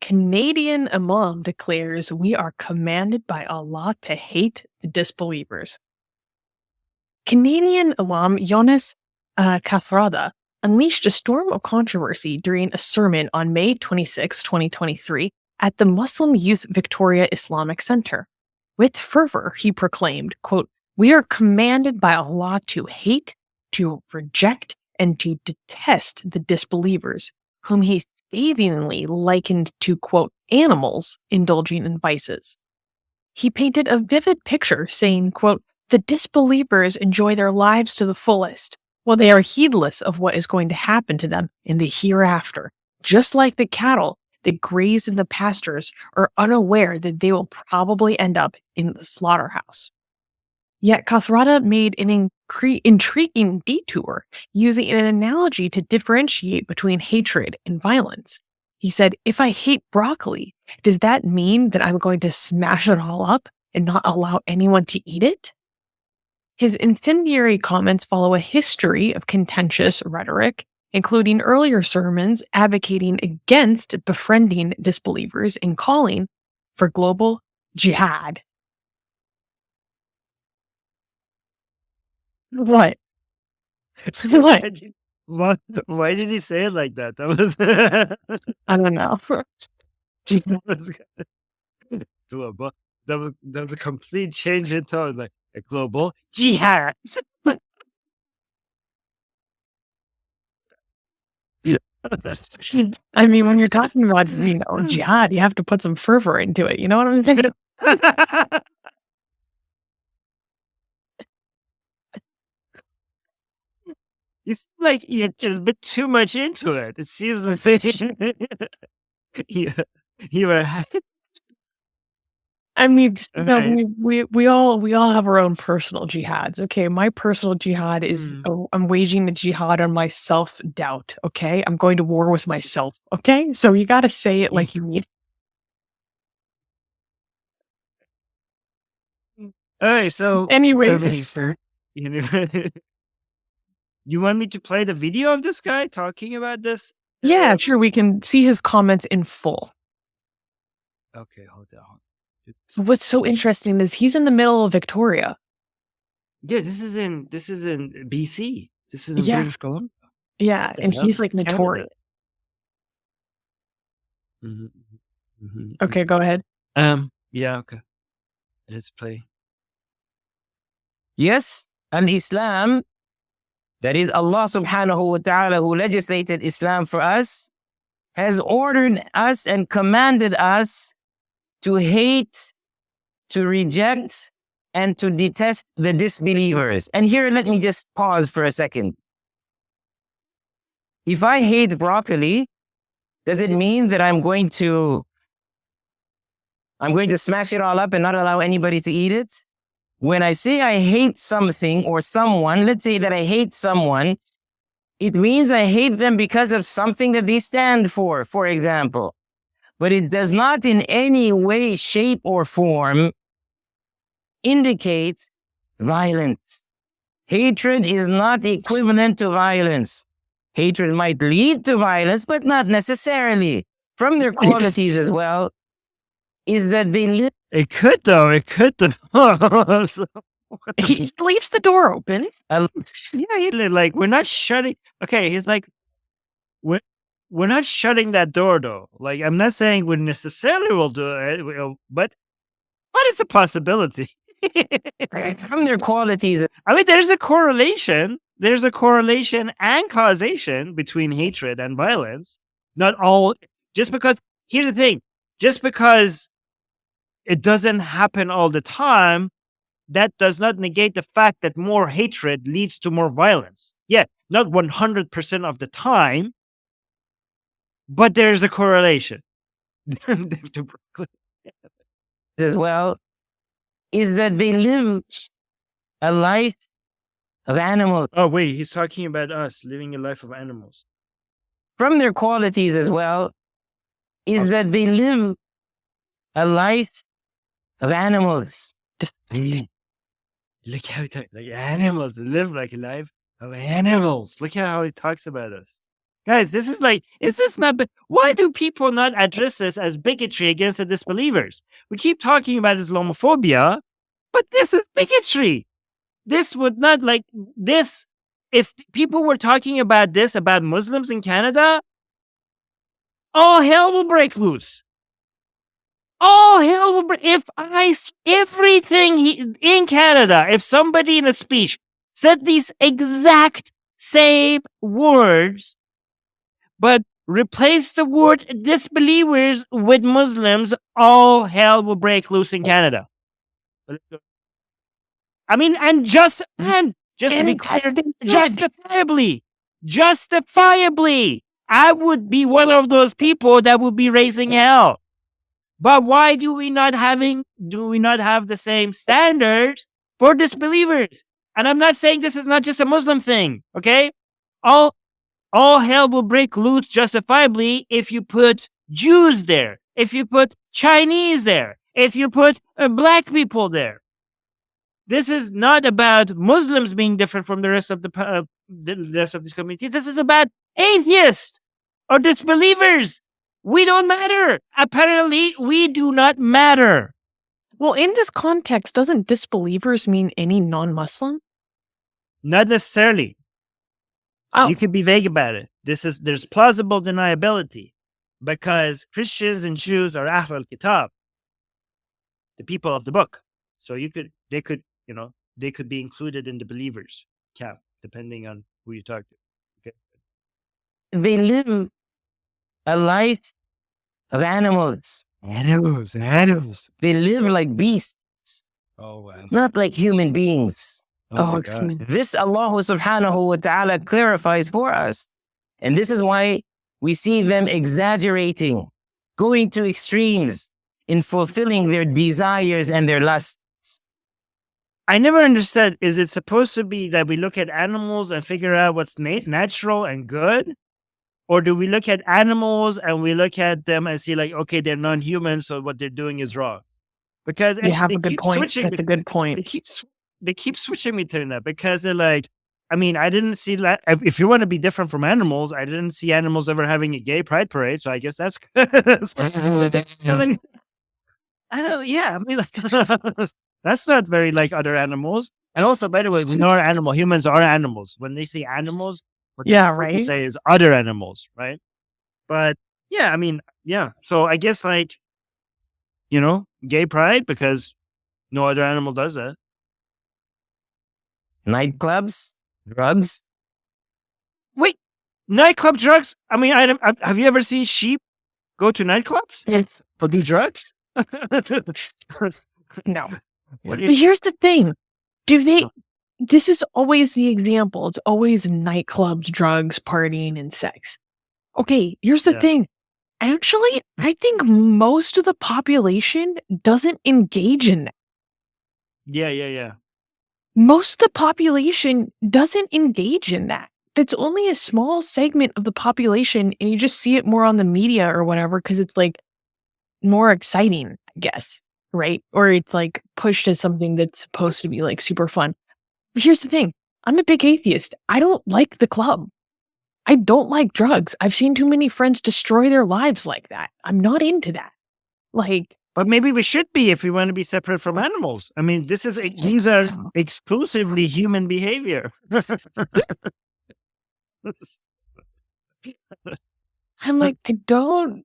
Canadian Imam declares we are commanded by Allah to hate the disbelievers. Canadian Imam Younus Kathrada unleashed a storm of controversy during a sermon on May 26, 2023, at the Muslim Youth Victoria Islamic Center. With fervor, he proclaimed, quote, "We are commanded by Allah to hate, to reject, and to detest the disbelievers, whom he scathingly likened to, quote, animals indulging in vices." He painted a vivid picture saying, quote, "The disbelievers enjoy their lives to the fullest, while they are heedless of what is going to happen to them in the hereafter, just like the cattle that graze in the pastures are unaware that they will probably end up in the slaughterhouse." Yet Kathrada made an intriguing detour, using an analogy to differentiate between hatred and violence. He said, "If I hate broccoli, does that mean that I'm going to smash it all up and not allow anyone to eat it?" His incendiary comments follow a history of contentious rhetoric, including earlier sermons advocating against befriending disbelievers and calling for global jihad. What? What? Why did he say it like that? That was I don't know. that was global. That was a complete change in tone, like a global jihad. I mean, when you're talking about, jihad, you have to put some fervor into it. You know what I'm saying? It's like you're just a bit too much into it. It seems like you, you were. I mean, Right. we all have our own personal jihads. Okay, my personal jihad is I'm waging a jihad on my self doubt. Okay, I'm going to war with myself. Okay, so you got to say it like you mean. All right. So, Anyways, you want me to play the video of this guy talking about this? yeah, sure. We can see his comments in full. Okay, hold on. What's so interesting is he's in the middle of Victoria. Yeah, this is in BC. This is in Yeah. British Columbia. Yeah, and he's like Canada. notorious. Okay, go ahead. Yeah, okay. Let's play. Yes, and Islam, that is Allah subhanahu wa ta'ala who legislated Islam for us, has ordered us and commanded us to hate, to reject, and to detest the disbelievers. And here, let me just pause for a second. If I hate broccoli, does it mean that I'm going to smash it all up and not allow anybody to eat it? When I say I hate something or someone, let's say that I hate someone, it means I hate them because of something that they stand for example. But it does not in any way, shape, or form indicate violence. Hatred is not equivalent to violence. Hatred might lead to violence, but not necessarily. From their qualities as well, is that they live. It could though. He leaves the door open. Yeah, like we're not shutting. Okay, he's like, we're not shutting that door though. Like I'm not saying we necessarily will do it, but it's a possibility. From their qualities. I mean, there's a correlation. There's a correlation and causation between hatred and violence. Not all, just because, here's the thing, just because it doesn't happen all the time, that does not negate the fact that more hatred leads to more violence. Yeah, not 100% of the time, but there's a correlation. As well, is that they live a life of animals. Oh, wait, he's talking about us living a life of animals. From their qualities as well, is that they live a life of animals. Look how he talks, like animals live like a life of animals. Look at how he talks about us. Guys, this is like, is this not, why do people not address this as bigotry against the disbelievers? We keep talking about Islamophobia, but this is bigotry. This would not like this. If people were talking about this, about Muslims in Canada, all hell will break loose. All hell will break. If everything in Canada, if somebody in a speech said these exact same words, but replace the word disbelievers with Muslims, all hell will break loose in Canada. I mean, and just to be clear, justifiably, I would be one of those people that would be raising hell. But why do we not have the same standards for disbelievers? And I'm not saying this is not just a Muslim thing, okay? All hell will break loose justifiably if you put Jews there, if you put Chinese there, if you put black people there. This is not about Muslims being different from the rest of the rest of these communities. This is about atheists or disbelievers. We don't matter. Apparently, we do not matter. Well, in this context, doesn't disbelievers mean any non-Muslim? Not necessarily. Oh. You could be vague about it. There's plausible deniability because Christians and Jews are Ahl al-Kitab, the people of the book. So they could be included in the believers camp, depending on who you talk to. Okay. They live a life of animals. Animals. They live like beasts, Oh, wow. not like human beings. Excuse me. This Allah subhanahu wa ta'ala clarifies for us. And this is why we see them exaggerating, going to extremes in fulfilling their desires and their lusts. I never understood, is it supposed to be that we look at animals and figure out what's natural and good? Or do we look at animals and we look at them and see like, okay, they're non-human, so what they're doing is wrong? Because You have a good point. That's a good point. They keep switching me to that because they're like, I mean, I didn't see that. If you want to be different from animals, I didn't see animals ever having a gay pride parade. So I guess that's good. I mean, that's not very like other animals. And also, by the way, we know our animal. Humans are animals. When they say animals, what Yeah, they're supposed to right. say is other animals, right? But yeah, I mean, yeah. So I guess like, gay pride because no other animal does that. Nightclubs, drugs. Wait, nightclub drugs? I mean, have you ever seen sheep go to nightclubs? Yes. For do drugs? No. What But is, here's the thing. This is always the example. It's always nightclubs, drugs, partying, and sex. Okay, here's the Yeah. thing. Actually, I think most of the population doesn't engage in that. yeah. Most of the population doesn't engage in that. That's only a small segment of the population, and you just see it more on the media or whatever because it's like more exciting, I guess, right? Or it's like pushed as something that's supposed to be like super fun. But here's the thing. I'm a big atheist. I don't like the club. I don't like drugs. I've seen too many friends destroy their lives like that. I'm not into that. Like, But maybe we should be if we want to be separate from animals. I mean, these are exclusively human behavior. I'm like, the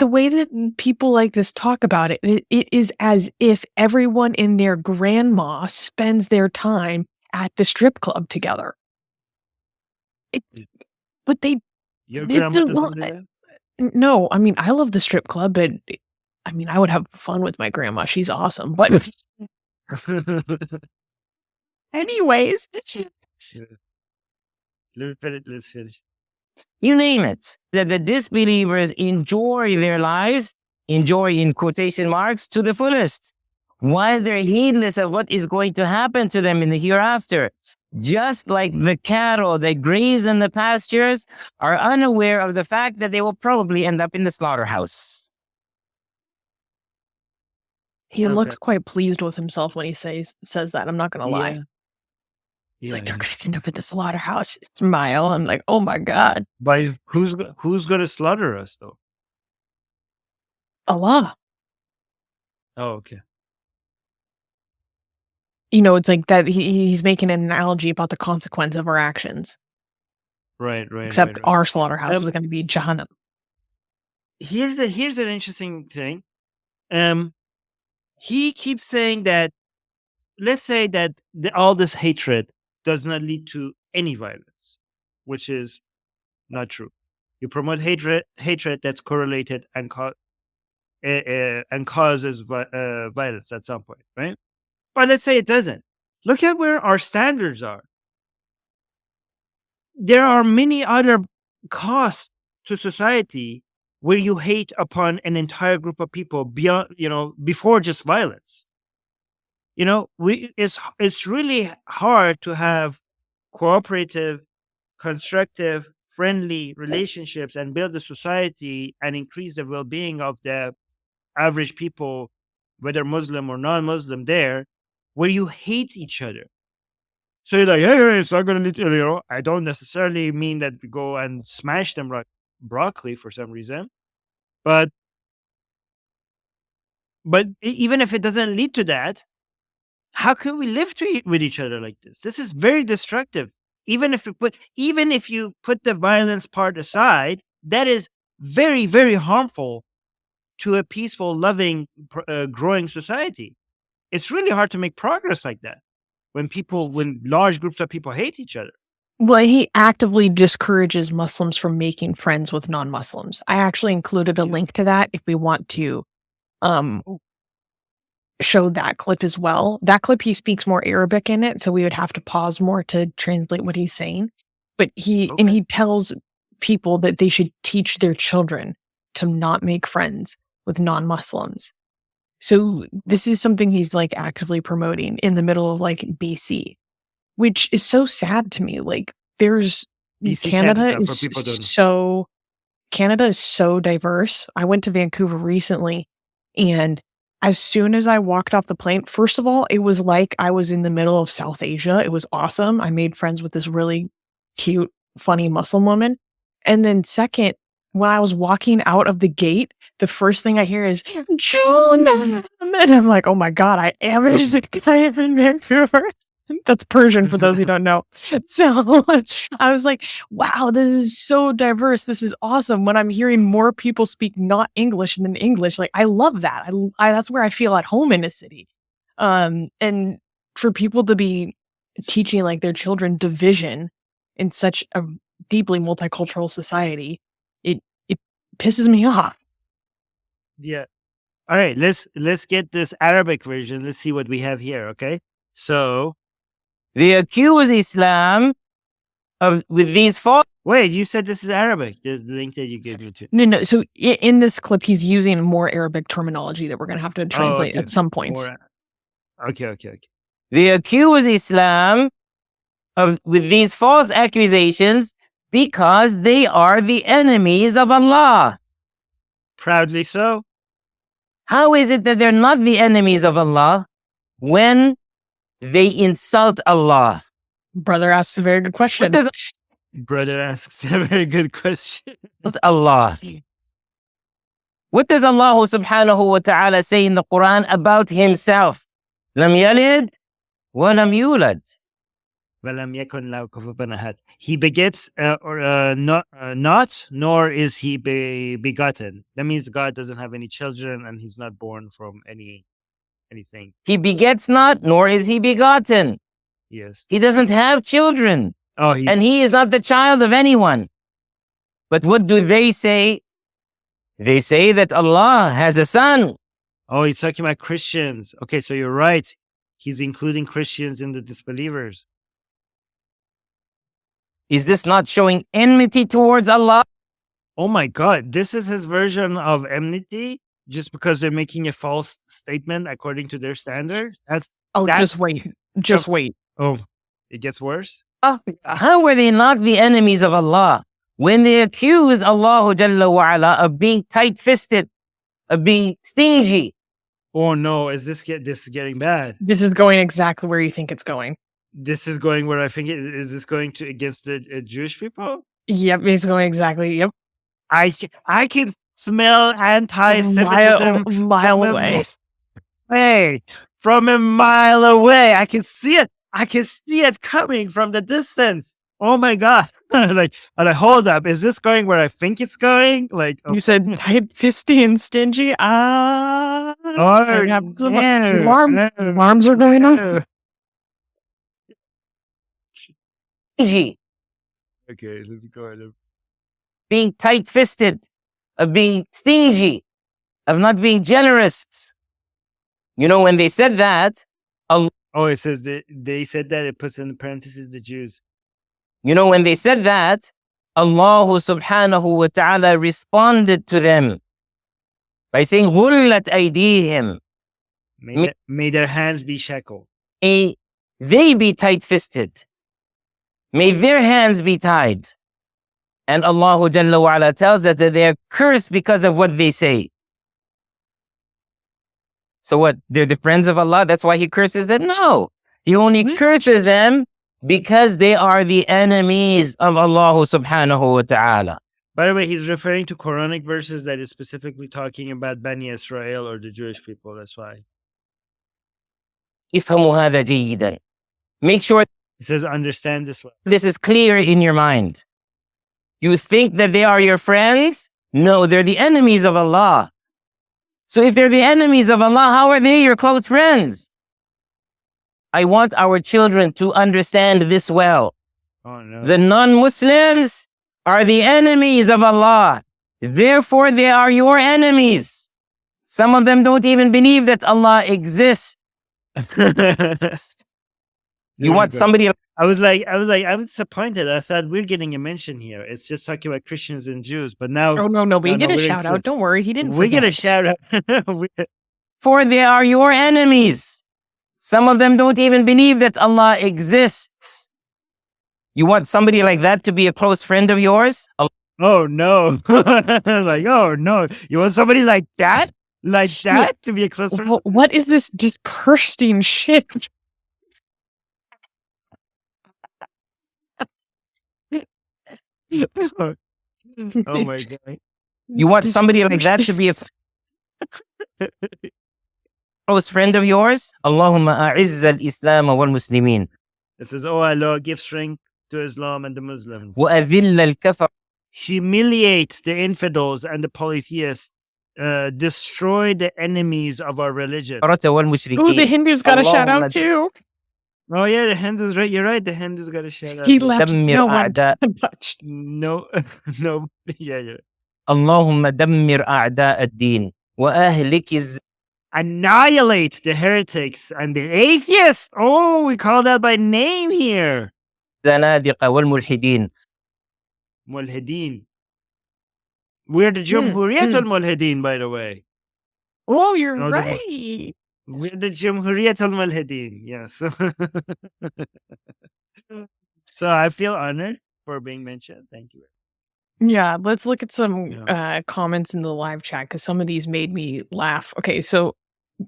way that people like this talk about it, it is as if everyone in their grandma spends their time at the strip club together. But Your They grandma do doesn't not- do that? no, I mean, I love the strip club, but I mean, I would have fun with my grandma. She's awesome. But anyways, Let's finish. You name it. That the disbelievers enjoy their lives, enjoy in quotation marks, to the fullest, while they're heedless of what is going to happen to them in the hereafter. Just like the cattle that graze in the pastures are unaware of the fact that they will probably end up in the slaughterhouse. he Okay. looks quite pleased with himself when he says that. I'm not going to lie. He's like, they're going to end up at the slaughterhouse. Smile. I'm like, oh my God. By who's going to slaughter us though? Allah. Oh, okay. It's like that he's making an analogy about the consequence of our actions. Right. Except our slaughterhouse is going to be Jahannam. Here's an interesting thing. He keeps saying that, let's say that all this hatred does not lead to any violence, which is not true. You promote hatred that's correlated and causes violence at some point, right? But let's say it doesn't. Look at where our standards are. There are many other costs to society where you hate upon an entire group of people beyond, before just violence. It's really hard to have cooperative, constructive, friendly relationships and build a society and increase the well-being of the average people, whether Muslim or non-Muslim, there, where you hate each other. So you're like, hey, it's not going to lead to, I don't necessarily mean that we go and smash them like broccoli for some reason. But even if it doesn't lead to that, how can we live with each other like this? This is very destructive. Even if you put the violence part aside, that is very, very harmful to a peaceful, loving, growing society. It's really hard to make progress like that when large groups of people hate each other. Well, he actively discourages Muslims from making friends with non-Muslims. I actually included a link to that if we want to show that clip as well. That clip, he speaks more Arabic in it, so we would have to pause more to translate what he's saying. But he tells people that they should teach their children to not make friends with non-Muslims. So this is something he's like actively promoting in the middle of like BC, which is so sad to me. Like there's Canada is so diverse. I went to Vancouver recently, and as soon as I walked off the plane, first of all, it was like I was in the middle of South Asia. It was awesome. I made friends with this really cute, funny Muslim woman. And then second, when I was walking out of the gate, the first thing I hear is Junam. And I'm like, oh my God, I am in Vancouver. That's Persian for those who don't know. So I was like, wow, this is so diverse. This is awesome. When I'm hearing more people speak not English than English, like I love that. That's where I feel at home in a city. And for people to be teaching like their children division in such a deeply multicultural society, it pisses me off. Yeah. All right, let's get this Arabic version. Let's see what we have here, okay? So they accuse Islam with these false. Wait, you said this is Arabic, the link that you gave me to. No. So in this clip, he's using more Arabic terminology that we're going to have to translate at some points. Okay. They accuse Islam with these false accusations because they are the enemies of Allah. Proudly so. How is it that they're not the enemies of Allah when they insult Allah? Brother asks a very good question. Brother asks a very good question. Allah. What does Allah subhanahu wa ta'ala say in the Quran about himself? Lam yalid wa lam yulad. He begets not, nor is he begotten. That means God doesn't have any children and he's not born from anything. He begets not, nor is he begotten. Yes. He doesn't have children. And he is not the child of anyone. But what do they say? They say that Allah has a son. Oh, he's talking about Christians. Okay, so you're right. He's including Christians in the disbelievers. Is this not showing enmity towards Allah? Oh my God, this is his version of enmity just because they're making a false statement according to their standards? Just wait. Oh, it gets worse? How are they not the enemies of Allah when they accuse Allah Jalla wa Ala of being tight-fisted, of being stingy? Oh no, is this getting bad? This is going exactly where you think it's going. This is going where I think is this going to against the Jewish people? Yep, he's going exactly. Yep. I can smell anti-Semitism mile away. From a mile away. I can see it. I can see it coming from the distance. Oh my god! Like, hold up. Is this going where I think it's going? Like, You said tight-fisty and stingy. Alarms are going on. Stingy, Okay, let me go ahead. being tight-fisted, of being stingy, of not being generous. You know, when they said that, Oh, it says that they said that. It puts in parentheses the Jews. you know, when they said that, Allah subhanahu wa ta'ala responded to them by saying, غُلَّتْ أَيْدِيهِمْ. May their hands be shackled. May they be tight-fisted. May their hands be tied. And Allah Jalla wa ala tells us that they are cursed because of what they say. So what? They're the friends of Allah? That's why He curses them? No. He only curses them because they are the enemies of Allah subhanahu wa ta'ala. By the way, he's referring to Quranic verses that is specifically talking about Bani Israel or the Jewish people. That's why. افهموا هذا جيدا. Make sure It says, understand this one. this is clear in your mind. You think that they are your friends? No, they're the enemies of Allah. So if they're the enemies of Allah, how are they your close friends? I want our children to understand this well. Oh, no. The non-Muslims are the enemies of Allah. Therefore, they are your enemies. Some of them don't even believe that Allah exists. You want somebody... I was like, I'm disappointed. I thought we're getting a mention here. It's just talking about Christians and Jews, but now... Oh, no, we get a shout out. Don't worry, he didn't We forget. get a shout out. For they are your enemies. Some of them don't even believe that Allah exists. You want somebody like that to be a close friend of yours? Oh, no. Like, oh, no. You want somebody like that? Like that to be a close friend? What is this disgusting shit? Oh my god. You want somebody like that to be a close friend of yours? Allahumma a'izz al-Islam wal-Muslimin. It says, oh Allah, give strength to Islam and the Muslims. وَأَذِلَّ الْكَفَرَ. Humiliate the infidels and the polytheists. Destroy the enemies of our religion. Ooh, the Hindus got a shout out too. Oh yeah, the Hindus, right? You're right. The Hindus got a shout out. He left دمر no one أعداء. touched. No, no. Yeah. اللهم دمر أعداء الدين وأهلك Annihilate the heretics and the atheists. Oh, we call that by name here. الزنادقة والملحدين. Mulhideen. We're the Jumhuriyat al-Mulhideen, by the way. Oh, you're No, right. We're the Jumhuriyat al-Mulhideen. Yes. So I feel honored for being mentioned. Thank you. Yeah, let's look at some comments in the live chat because some of these made me laugh. Okay, so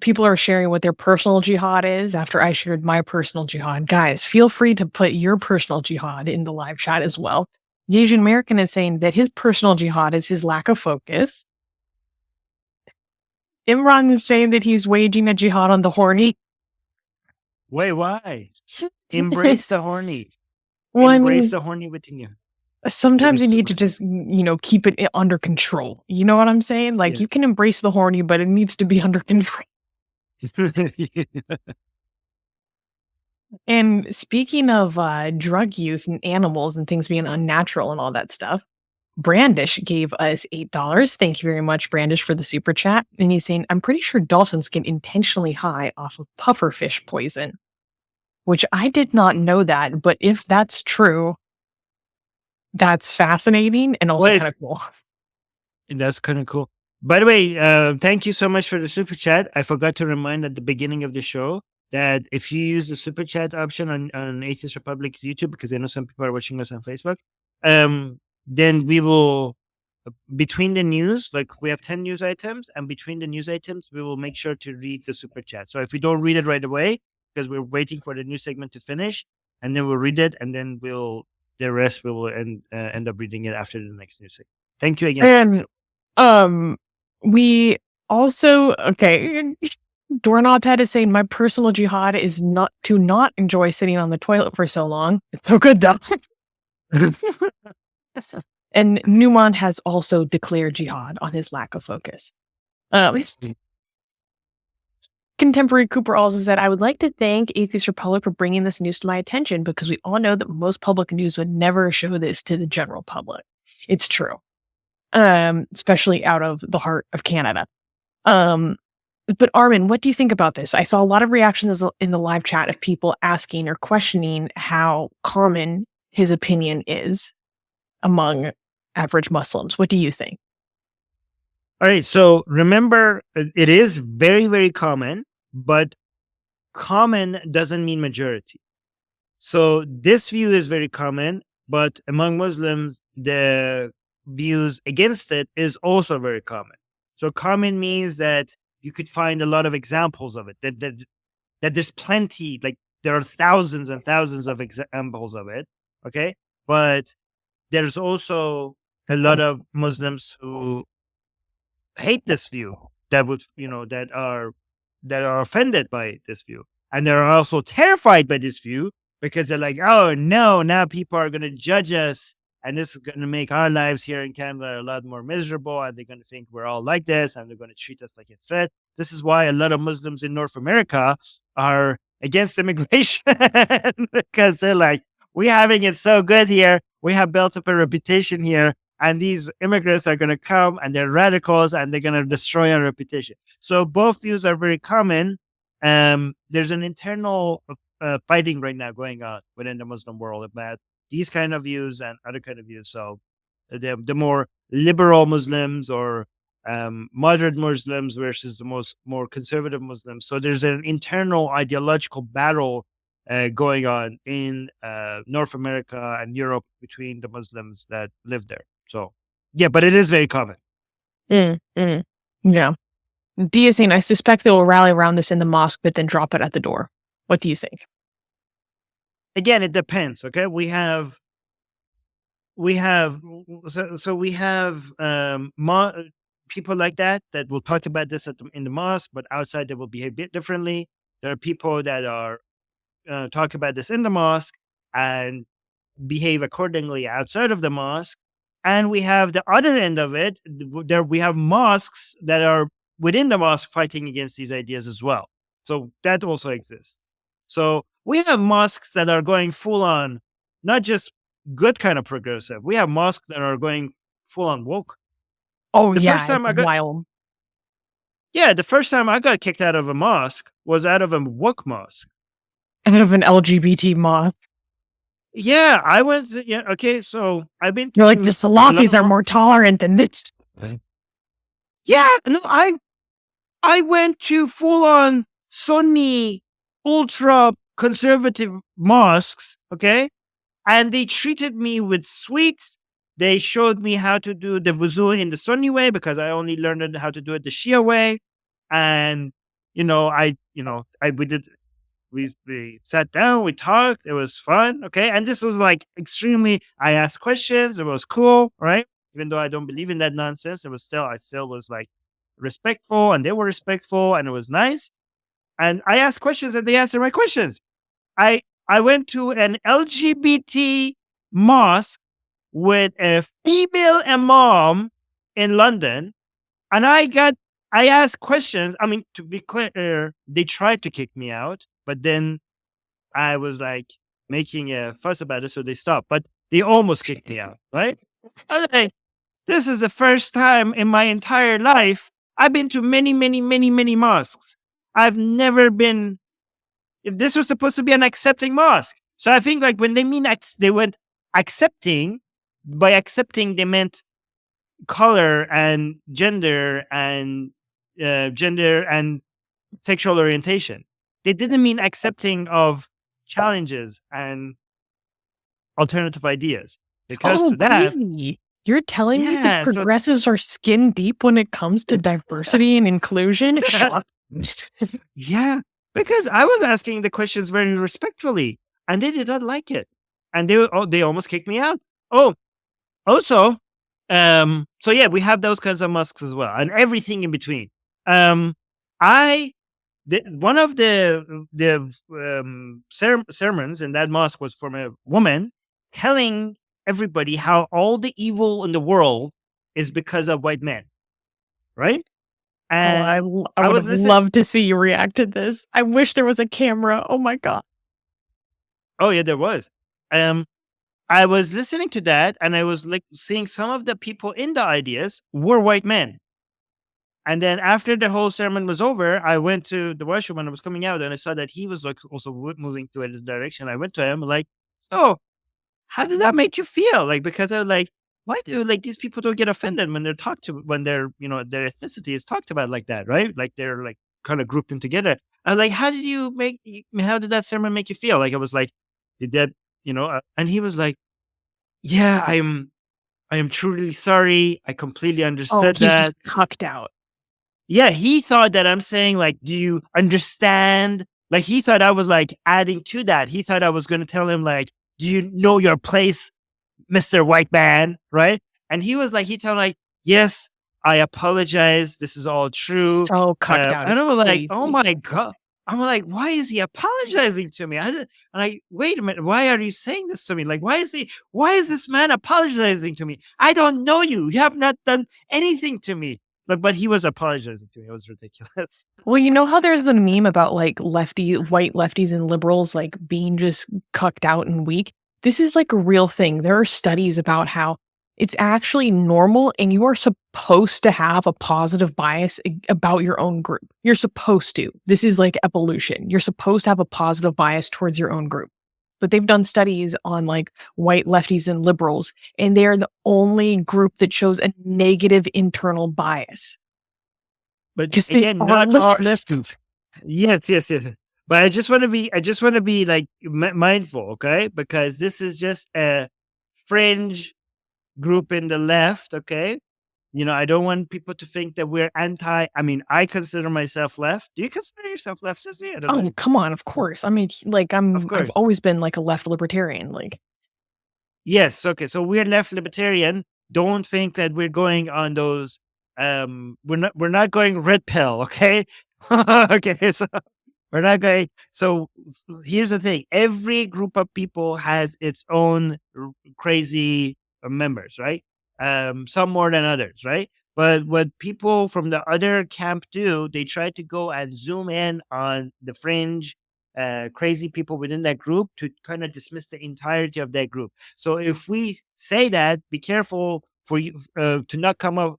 people are sharing what their personal jihad is after I shared my personal jihad. Guys, feel free to put your personal jihad in the live chat as well. The Asian American is saying that his personal jihad is his lack of focus. Imran is saying that he's waging a jihad on the horny. Wait, why? Embrace the horny. Well, Embrace the horny within you. Sometimes you need to just, keep it under control. You know what I'm saying? Like, you can embrace the horny, but it needs to be under control. And speaking of drug use and animals and things being unnatural and all that stuff, Brandish gave us $8. Thank you very much, Brandish, for the super chat. And he's saying, I'm pretty sure dolphins get intentionally high off of pufferfish poison, which I did not know that. But if that's true, that's fascinating and also kind of cool. That's kind of cool. By the way, thank you so much for the super chat. I forgot to remind at the beginning of the show that if you use the super chat option on Atheist Republic's YouTube, because I know some people are watching us on Facebook, then we will, between the news, like we have 10 news items, and between the news items, we will make sure to read the super chat. So if we don't read it right away, because we're waiting for the new segment to finish, and then we'll read it, and then the rest we will end up reading it after the next news segment. Thank you again. And we also Doorknob Head is saying my personal jihad is not enjoy sitting on the toilet for so long. It's so good though. And Newman has also declared jihad on his lack of focus. Contemporary Cooper also said, I would like to thank Atheist Republic for bringing this news to my attention because we all know that most public news would never show this to the general public. It's true. Especially out of the heart of Canada. But Armin, what do you think about this? I saw a lot of reactions in the live chat of people asking or questioning how common his opinion is among average Muslims. What do you think? All right. So remember, it is very, very common, but common doesn't mean majority. So this view is very common, but among Muslims, the views against it is also very common. So common means that you could find a lot of examples of it, that there's plenty, like there are thousands and thousands of examples of it. Okay. But there's also a lot of Muslims who hate this view, that would, that are offended by this view. And they're also terrified by this view because they're like, oh no, now people are going to judge us. And this is going to make our lives here in Canada a lot more miserable. And they're going to think we're all like this. And they're going to treat us like a threat. This is why a lot of Muslims in North America are against immigration because they're like, we're having it so good here. We have built up a reputation here. And these immigrants are going to come and they're radicals and they're going to destroy our reputation. So both views are very common. There's an internal fighting right now going on within the Muslim world about these kind of views and other kind of views. So the more liberal Muslims or moderate Muslims versus the more conservative Muslims. So there's an internal ideological battle going on in North America and Europe between the Muslims that live there. So yeah, but it is very common. Yeah. Dia saying, I suspect they will rally around this in the mosque, but then drop it at the door. What do you think? Again, it depends. Okay, we have people like that will talk about this in the mosque, but outside they will behave a bit differently. There are people that are talk about this in the mosque and behave accordingly outside of the mosque. And we have the other end of it. There we have mosques that are within the mosque fighting against these ideas as well. So that also exists. So we have mosques that are going full on, not just good kind of progressive. We have mosques that are going full on woke. Oh, first time wild. Yeah, the first time I got kicked out of a mosque was out of a woke mosque. Out of an LGBT mosque. Yeah, I went. Okay. So I've been. You're like, the Salafis are more tolerant than this. Yeah, no, I went to full on Sunni, ultra conservative mosques. Okay, and they treated me with sweets. They showed me how to do the wuzu in the Sunni way because I only learned how to do it the Shia way, and we sat down, we talked, it was fun, okay? And this was like I asked questions, it was cool, right? Even though I don't believe in that nonsense, I still was like respectful and they were respectful and it was nice. And I asked questions and they answered my questions. I went to an LGBT mosque with a female imam in London and I asked questions. I mean, to be clear, they tried to kick me out. But then I was like making a fuss about it, so they stopped. But they almost kicked me out, right? I was like, this is the first time in my entire life. I've been to many, many, many, many mosques. I've never been. This was supposed to be an accepting mosque. So I think like when they mean they went accepting, by accepting they meant color and gender and sexual orientation. They didn't mean accepting of challenges and alternative ideas. Because to that, crazy. You're telling me that progressives are skin deep when it comes to diversity and inclusion? Yeah. Because I was asking the questions very respectfully, and they did not like it, and they almost kicked me out. Oh, also, so yeah, we have those kinds of mosques as well, and everything in between. I one of the sermons in that mosque was from a woman telling everybody how all the evil in the world is because of white men, right? Oh, And I I would was have listening. loved to see you react to this. I wish there was a camera. Oh my god. Oh yeah, there was. Um, I was listening to that, and I was like seeing some of the people in the ideas were white men. And then after the whole sermon was over, I went to the washroom and I was coming out, and I saw that he was like also moving to a direction. I went to him like, "So, how did that make you feel?" Like, because I was like, "Why do like these people don't get offended when they're talked to when their their ethnicity is talked about like that, right? Like they're like kind of grouped in together." I was like, how did that sermon make you feel?" Like I was like, "Did that And he was like, "Yeah, I am truly sorry. I completely Oh, understood he's just that." cucked out. Yeah, he thought that I'm saying like, "Do you understand?" Like he thought I was like adding to that. He thought I was going to tell him like, "Do you know your place, Mr. White Man?" Right? And he was like, he told me like, "Yes, I apologize. This is all true." So cucked out. And It's I was like, "Oh crazy. my god." I'm like, "Why is he apologizing to me?" And like, "Wait a minute, why are you saying this to me? Like, why is this man apologizing to me? I don't know you. You have not done anything to me." But he was apologizing to me. It was ridiculous. Well, you know how there's the meme about like white lefties and liberals like being just cucked out and weak? This is like a real thing. There are studies about how it's actually normal and you are supposed to have a positive bias about your own group. You're supposed to. This is like evolution. You're supposed to have a positive bias towards your own group. But they've done studies on like white lefties and liberals, and they're the only group that shows a negative internal bias But because they again, are not all. lefties. Yes, yes, yes. But I just want to be like mindful, okay? Because this is just a fringe group in the left, okay? I don't want people to think that we're anti. I mean, I consider myself left. Do you consider yourself left, Sissy? I don't know. Oh, come on, of course. I mean, like Of I've course. always been like a left libertarian. Like, Yes. Okay. So we're left libertarian. Don't think that we're going on those. We're not going red pill. Okay. Okay. So we're not going. So here's the thing: every group of people has its own crazy members, right? Some more than others, right? But what people from the other camp do, they try to go and zoom in on the fringe, crazy people within that group to kind of dismiss the entirety of that group. So if we say that, be careful for you to not come up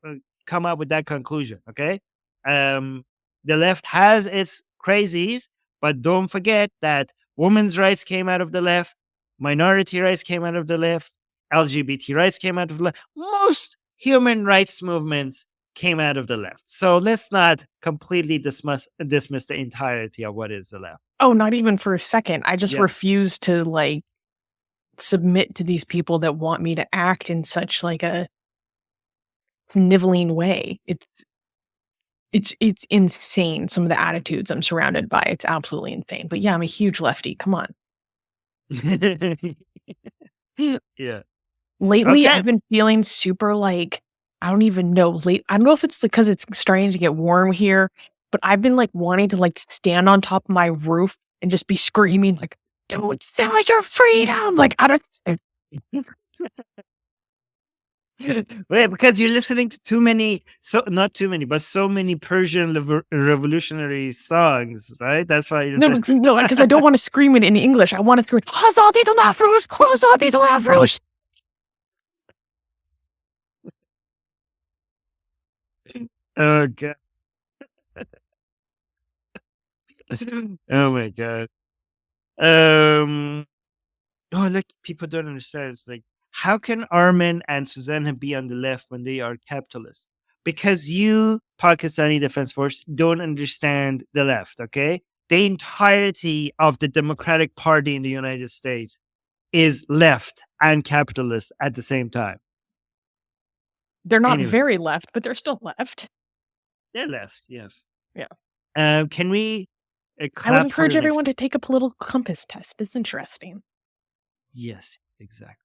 with that conclusion. Okay. Um, the left has its crazies, but don't forget that women's rights came out of the left, minority rights came out of the left, LGBT rights came out of the left. Most human rights movements came out of the left. So let's not completely dismiss the entirety of what is the left. oh, not even for a second. I just Yeah. refuse to like submit to these people that want me to act in such like a niveling way. It's insane. Some of the attitudes I'm surrounded by. It's absolutely insane. But yeah, I'm a huge lefty. Come on. Yeah. Lately, Okay. I've been feeling super like I don't even know. I don't know if it's because it's starting to get warm here, but I've been like wanting to like stand on top of my roof and just be screaming like, "Don't sell your freedom!" Like I don't. Wait, because you're listening to too many, so not too many, but so many Persian revolutionary songs, right? That's why you're No, no, because I don't want to scream it in English. I want to scream, "Azadi to Lafrouche! Azadi to Lafrouche!" Okay. Oh my god. Um. Oh, look, people don't understand. It's like, how can Armin and Susanna be on the left when they are capitalists? Because you, Pakistani Defense Force, don't understand the left, okay? The entirety of the Democratic Party in the United States is left and capitalist at the same time. They're not Anyways, very left, but they're still left. they're left, yes. Yeah. Can we It I would claps for encourage your next everyone thing. to take a political compass test. It's interesting. Yes, exactly.